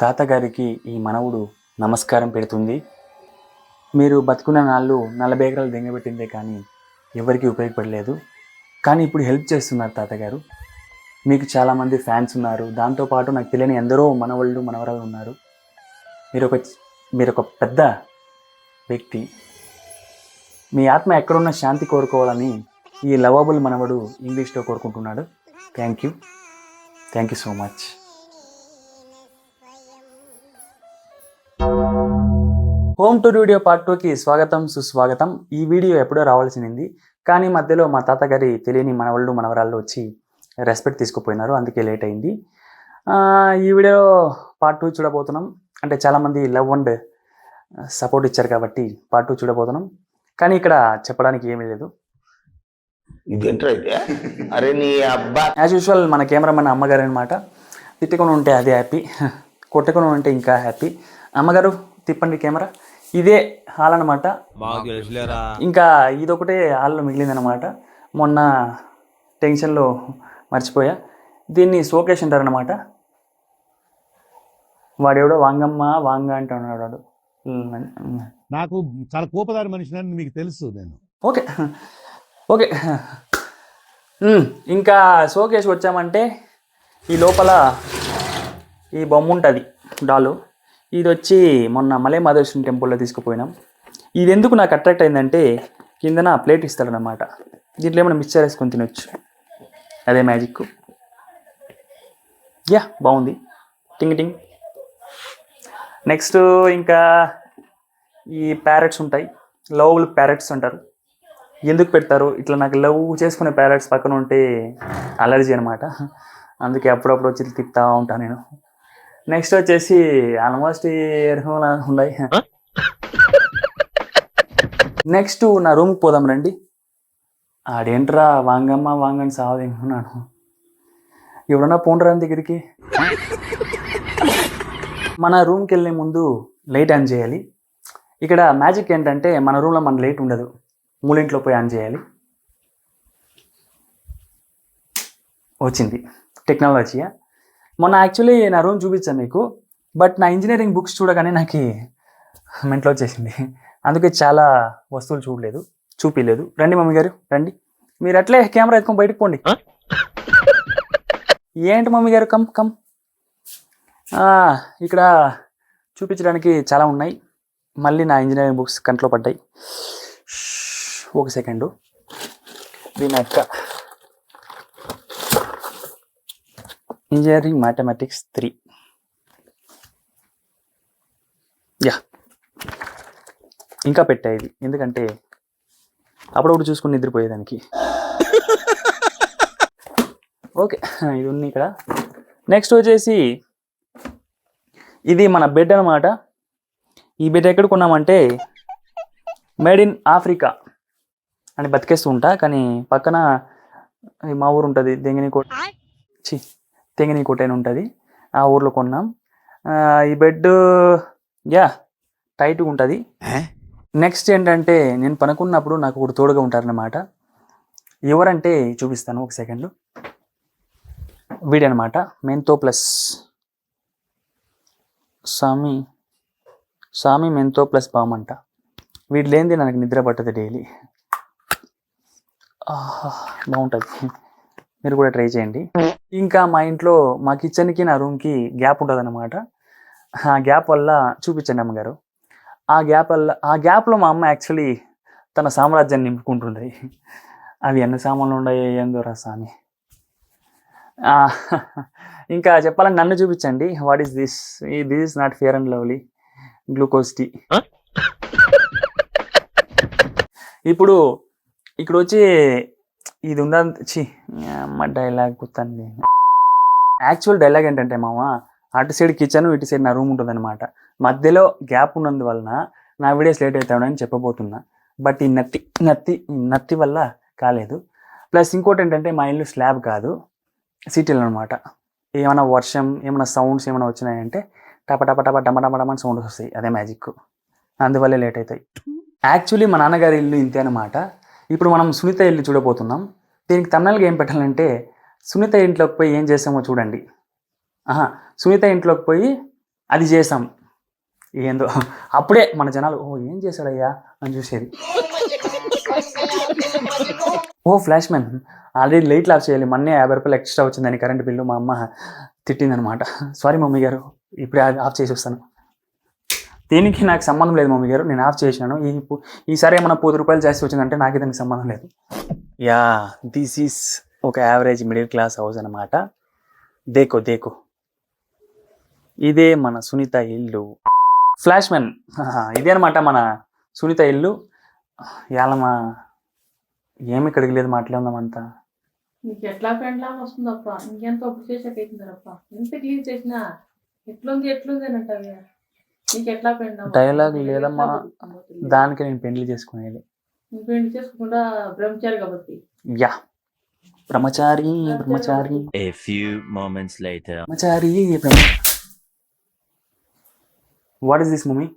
తాతగారికి ఈ మనవుడు నమస్కారం పెడుతుంది. మీరు బతుకున్న నాళ్ళు 40 ఎకరాలు దెంగబెట్టిందే కానీ ఎవరికీ ఉపయోగపడలేదు. కానీ ఇప్పుడు హెల్ప్ చేస్తున్నారు తాతగారు. మీకు చాలామంది ఫ్యాన్స్ ఉన్నారు. దాంతోపాటు నాకు తెలియని ఎందరో మనవళ్ళు మనవరాలు ఉన్నారు. మీరొక పెద్ద వ్యక్తి. మీ ఆత్మ ఎక్కడున్న శాంతి కోరుకోవాలని ఈ లవబుల్ మనవడు ఇంగ్లీష్లో కోరుకుంటున్నాడు. Thank you so much. Home tour video part 2కి స్వాగతం సుస్వాగతం. ఈ వీడియో ఎప్పుడో రావాల్సింది, కానీ మధ్యలో మా తాతగారి తెలియని మనవళ్ళు మనవరాళ్ళు వచ్చి రెస్పెక్ట్ తీసుకుపోయినారు, అందుకే లేట్ అయింది. ఈ వీడియో పార్ట్ 2 చూడబోతున్నాం. అంటే చాలామంది లవ్ అండ్ సపోర్ట్ ఇచ్చారు కాబట్టి పార్ట్ 2 చూడబోతున్నాం. కానీ ఇక్కడ చెప్పడానికి ఏమీ లేదు. అరే నీ అబ్బా, యాజ్ యూజువల్ మన కెమెరామెన్ అమ్మగారు అనమాట. తిట్టుకొని ఉంటే అదే హ్యాపీ, కొట్టుకొని ఉంటే ఇంకా హ్యాపీ. అమ్మగారు తిప్పండి కెమెరా. ఇదే హాల్ అనమాట. ఇంకా ఇదొకటే హాల్లో మిగిలిందనమాట. మొన్న టెన్షన్లో మర్చిపోయా. దీన్ని షోకేస్ అంటారనమాట. వాడెవడో వాంగమ్మ వాంగ అంటున్నాడు వాడు. నాకు చాలా కోపదారి మనిషిని మీకు తెలుసు. నేను ఓకే. ఇంకా షోకేస్ వచ్చామంటే ఈ లోపల ఈ బొమ్మ ఉంటుంది, డాలు. ఇది వచ్చి మొన్న మలై మహదేశ్వరం టెంపుల్లో తీసుకుపోయినాం. ఇది ఎందుకు నాకు అట్రాక్ట్ అయిందంటే కిందన ప్లేట్ ఇస్తాడనమాట. దీంట్లో ఏమైనా మిక్చర్ వేసుకొని తినొచ్చు, అదే మ్యాజిక్. యా బాగుంది, టింగ్ టింగ్. నెక్స్ట్ ఇంకా ఈ ప్యారెట్స్ ఉంటాయి, లవ్ ప్యారెట్స్ అంటారు. ఎందుకు పెడతారు ఇట్లా? నాకు లవ్ చేసుకునే ప్యారెట్స్ పక్కన ఉంటే అలర్జీ అనమాట, అందుకే అప్పుడప్పుడు వచ్చి తిప్పుతూ ఉంటాను నేను. నెక్స్ట్ వచ్చేసి ఆల్మోస్ట్ ఎరుహంలా ఉన్నాయి. నెక్స్ట్ నా రూమ్కి పోదాం రండి. ఆడేంట్రా వాంగమ్మ వాంగని సావదేమన్నాను. ఎవడన్నా పోండ్రా దగ్గరికి. మన రూమ్కి వెళ్ళే ముందు లైట్ ఆన్ చేయాలి. ఇక్కడ మ్యాజిక్ ఏంటంటే మన రూమ్లో మన లైట్ ఉండదు, మూలింట్లో పోయి ఆన్ చేయాలి. వచ్చింది టెక్నాలజీయా. మొన్న యాక్చువల్లీ నా రూమ్ చూపించాను మీకు, బట్ నా ఇంజనీరింగ్ బుక్స్ చూడగానే నాకు మెంట్లో వచ్చేసింది. అందుకే చాలా వస్తువులు చూపించలేదు. రండి మమ్మీ గారు రండి. మీరు అట్లే కెమెరా ఎత్తుకొని బయటకు పోండి. ఏంటి మమ్మీ గారు, కమ్ కమ్. ఇక్కడ చూపించడానికి చాలా ఉన్నాయి. మళ్ళీ నా ఇంజనీరింగ్ బుక్స్ కంట్లో పడ్డాయి. ఒక సెకండు. దీని యొక్క ఇంజనీరింగ్ మ్యాథమెటిక్స్ 3. యా ఇంకా పెట్టాయి, ఎందుకంటే అప్పుడప్పుడు చూసుకుని నిద్రపోయేదానికి. ఓకే, ఇది ఉంది ఇక్కడ. నెక్స్ట్ వచ్చేసి ఇది మన బెడ్ అనమాట. ఈ బెడ్ ఎక్కడ కొన్నామంటే మేడ్ ఇన్ ఆఫ్రికా అని బతికేస్తూ ఉంటా, కానీ పక్కన మా ఊరు ఉంటుంది తెంగినికోట అని ఉంటుంది, ఆ ఊర్లో కొన్నాం. ఈ బెడ్ యా టైట్గా ఉంటుంది. నెక్స్ట్ ఏంటంటే నేను పనుకున్నప్పుడు నాకు ఒకటి తోడుగా ఉంటారనమాట. ఎవరంటే చూపిస్తాను ఒక సెకండ్. వీడనమాట మెంతో ప్లస్ సామి మెంతో ప్లస్ బామంట. వీడు లేనిది నాకు నిద్ర పట్టదు డైలీ. బాగుంటుంది, మీరు కూడా ట్రై చేయండి. ఇంకా మా ఇంట్లో మా కిచెన్కి నా రూమ్కి గ్యాప్ ఉంటుంది అనమాట. ఆ గ్యాప్ వల్ల చూపించండి అమ్మగారు. ఆ గ్యాప్లో మా అమ్మ యాక్చువల్లీ తన సామ్రాజ్యాన్ని నింపుకుంటుంది. అవి ఎన్ని సామాన్లు ఉన్నాయి ఏందో రసాని. ఇంకా చెప్పాలని నన్ను చూపించండి. What is this? This is not fair and lovely glucose tea. ఇప్పుడు ఇక్కడ వచ్చి ఇది ఉందని అమ్మ డైలాగ్ గుర్తుంది. యాక్చువల్ డైలాగ్ ఏంటంటే మామ, అటు సైడ్ కిచెన్ ఇటు సైడ్ నా రూమ్ ఉంటుంది అనమాట. మధ్యలో గ్యాప్ ఉన్నందువలన నా వీడియోస్ లేట్ అవుతాడని చెప్పబోతున్నా, బట్ ఈ నత్తి వల్ల కాలేదు. ప్లస్ ఇంకోటి ఏంటంటే మా ఇల్లు స్లాబ్ కాదు, సిటీలో అనమాట. ఏమైనా వర్షం ఏమైనా సౌండ్స్ ఏమైనా వచ్చినాయంటే టప టప టప డమ డమ డమని సౌండ్స్ వస్తాయి, అదే మ్యాజిక్. అందువల్లే లేట్ అవుతాయి. యాక్చువల్లీ మా నాన్నగారి ఇల్లు ఇంతే అనమాట. ఇప్పుడు మనం సునీత ఇల్లు చూడబోతున్నాం. దీనికి తమిళగా ఏం పెట్టాలంటే సునీత ఇంట్లోకి పోయి ఏం చేసామో చూడండి. సునీత ఇంట్లోకి పోయి అది చేసాం. ఏందో అప్పుడే మన జనాలు ఓ ఏం చేశాడయ్యా అని చూసేది. ఓ ఫ్లాష్ మ్యాన్ ఆల్రెడీ లైట్లు ఆఫ్ చేయాలి, మొన్నే 50 రూపాయలు ఎక్స్ట్రా వచ్చిందని కరెంట్ బిల్లు. మా అమ్మ తిట్టిందనమాట. సారీ మమ్మీ గారు, ఇప్పుడే ఆఫ్ చేసి వస్తాను. దీనికి నాకు సంబంధం లేదు మమ్మీ గారు, నేను ఆఫ్ చేసినాను. ఈసారి ఏమన్నా 10 రూపాయలు జాస్తి వచ్చిందంటే నాకు దానికి సంబంధం లేదు. యా, దిస్ ఈస్ ఒక యావరేజ్ మిడిల్ క్లాస్ హౌస్ అనమాట. దేకో దేకో, ఇదే మన సునీత ఇల్లు. ఫ్లాష్ మ్యాన్, ఇదే అనమాట మన సునీత ఇల్లు. యాలమా ఏమి ఇక్కడికి లేదు, మాటలే ఉందామంతా. నీకు ఎట్లా పెండ్లాగా వస్తుందప్ప, ఇంకెంత ఒప్పు చేసాకైతుందరప్ప, ఎంత క్లీన్ చేసినా ఎట్లుంది అని అంటావు. నీకు ఎట్లా పెండ్లా డైలాగ్ లేదమ్మా, దానికి నేను పెళ్లి చేసుకునేది. నువ్వు పెళ్లి చేసుకోకుండా బ్రహ్మచారి కాబట్టి. Yeah, Brahmachari Brahmachari. A few moments later. బ్రహ్మచారి what is this mummy?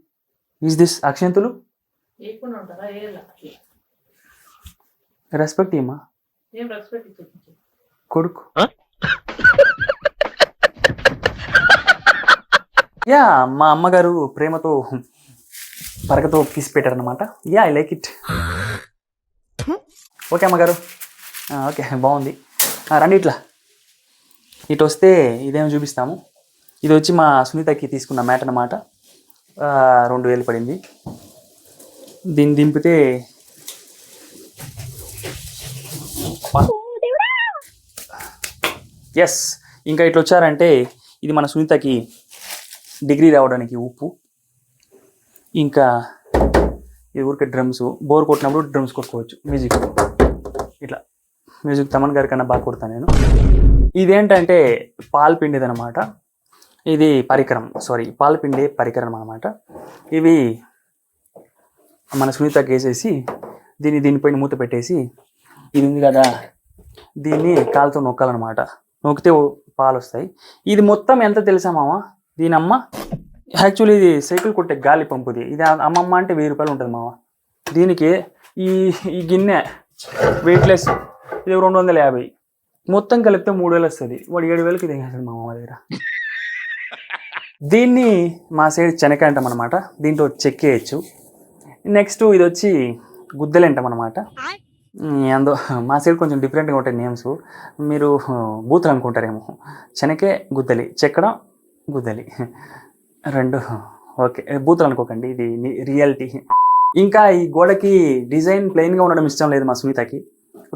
Is this అక్షంతులు? ఏకుండా ఉంటారా? ఏలా రెస్పెక్ట్ ఏమా ఏం రెస్పెక్ట్ ఇచ్చి కొడుకు. యా, మా అమ్మగారు ప్రేమతో పరకతో తీసి పెట్టారనమాట. Yeah, I like it. Okay అమ్మగారు, ఓకే బాగుంది. రండి ఇటు వస్తే ఇదేమో చూపిస్తాము. ఇది వచ్చి మా సునీతకి తీసుకున్న మ్యాట్ అనమాట. 2000 పడింది. దీన్ని దింపితే ఎస్, ఇంకా ఇట్లా వచ్చారంటే ఇది మన సునీతకి డిగ్రీ రావడానికి ఉప్పు. ఇంకా ఇది ఊరికే డ్రమ్స్, బోర్ కొట్టినప్పుడు డ్రమ్స్ కొట్టుకోవచ్చు. మ్యూజిక్ ఇట్లా మ్యూజిక్ తమన్ గారి కన్నా బాగా కొడతాను నేను. ఇదేంటంటే పాలు పిండిది అనమాట. ఇది పరికరం, పాలు పిండే పరికరం అనమాట. ఇవి మన సునీతకి వేసేసి దీనిపైన మూత పెట్టేసి, ఇది ఉంది కదా దీన్ని కాలుతో నొక్కాలన్నమాట. నొక్కితే పాలు వస్తాయి. ఇది మొత్తం ఎంత తెలుసా మామ? దీని అమ్మ యాక్చువల్లీ ఇది సైకిల్ కొట్టే గాలి పంపుది. ఇది అమ్మమ్మ అంటే 1000 రూపాయలు ఉంటుంది మామ. దీనికి ఈ గిన్నె వెయిట్లెస్, ఇది 250. మొత్తం కలిపితే 3000 వస్తుంది. వాడు 7000కి ఇది వేస్తాడు మా మామ దగ్గర. దీన్ని మా సైడ్ చెనక అంటాం అనమాట. దీంట్లో చెక్కేయచ్చు. నెక్స్ట్ ఇది వచ్చి గుద్దెలు అంటాం అనమాట. అందో మా సైడ్ కొంచెం డిఫరెంట్గా ఉంటాయి నేమ్స్, మీరు బూతులు అనుకుంటారేమో. చెనకే గుద్దలి, చెక్కడం గుద్దలి, రెండు ఓకే. బూతులు అనుకోకండి, ఇది రియాలిటీ. ఇంకా ఈ గోడకి డిజైన్ ప్లెయిన్గా ఉండడం ఇష్టం లేదు మా సునీతకి.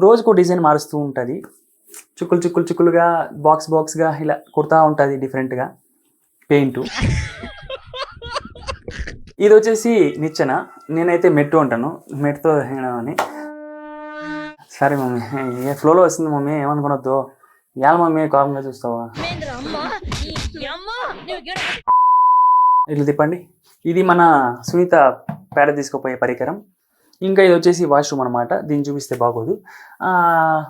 రోజుకో డిజైన్ మారుస్తూ ఉంటుంది. చుక్కులుగా బాక్స్గా ఇలా కుడతా ఉంటుంది డిఫరెంట్గా పెయింట్. ఇది వచ్చేసి నిచ్చెన, నేనైతే మెట్టు అంటాను. మెట్టుతో అని. సరే మమ్మీ, ఏ ఫ్లోలో వస్తుంది మమ్మీ, ఏమనుకునొద్దు. ఇవాళ మమ్మీ కామ్గా చూస్తావా? ఇట్లా తిప్పండి. ఇది మన సునీత పేడ తీసుకుపోయే పరికరం. ఇంకా ఇది వచ్చేసి వాష్రూమ్ అనమాట. దీన్ని చూపిస్తే బాగోదు.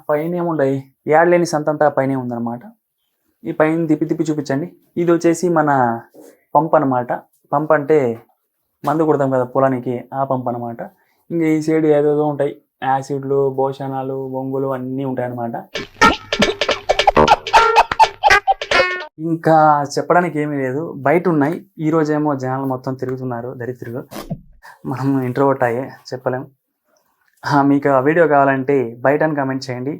పైన ఏముండయి, ఏడలేని సంతంతా పైనే ఉందన్నమాట. ఈ పైన తిప్పి చూపించండి. ఇది వచ్చేసి మన పంప్ అనమాట. పంప్ అంటే మందు కొడతాం కదా పొలానికి, ఆ పంప్ అనమాట. ఇంకా ఈ సైడ్ ఏదేదో ఉంటాయి, యాసిడ్లు, భోషణాలు, బొంగులు అన్నీ ఉంటాయి అన్నమాట. ఇంకా చెప్పడానికి ఏమీ లేదు, బయట ఉన్నాయి. ఈరోజేమో జనాలు మొత్తం తిరుగుతున్నారు దరిద్రులు. మనం ఇంట్రోవర్ట్ అయ్యే చెప్పలేం. మీకు ఆ వీడియో కావాలంటే బయట కామెంట్ చేయండి,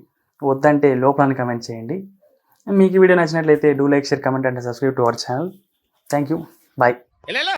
వద్దంటే లోపల కామెంట్ చేయండి. మీకు ఈ వీడియో నచ్చినట్లయితే do like, share, comment and subscribe to our channel. Thank you, bye.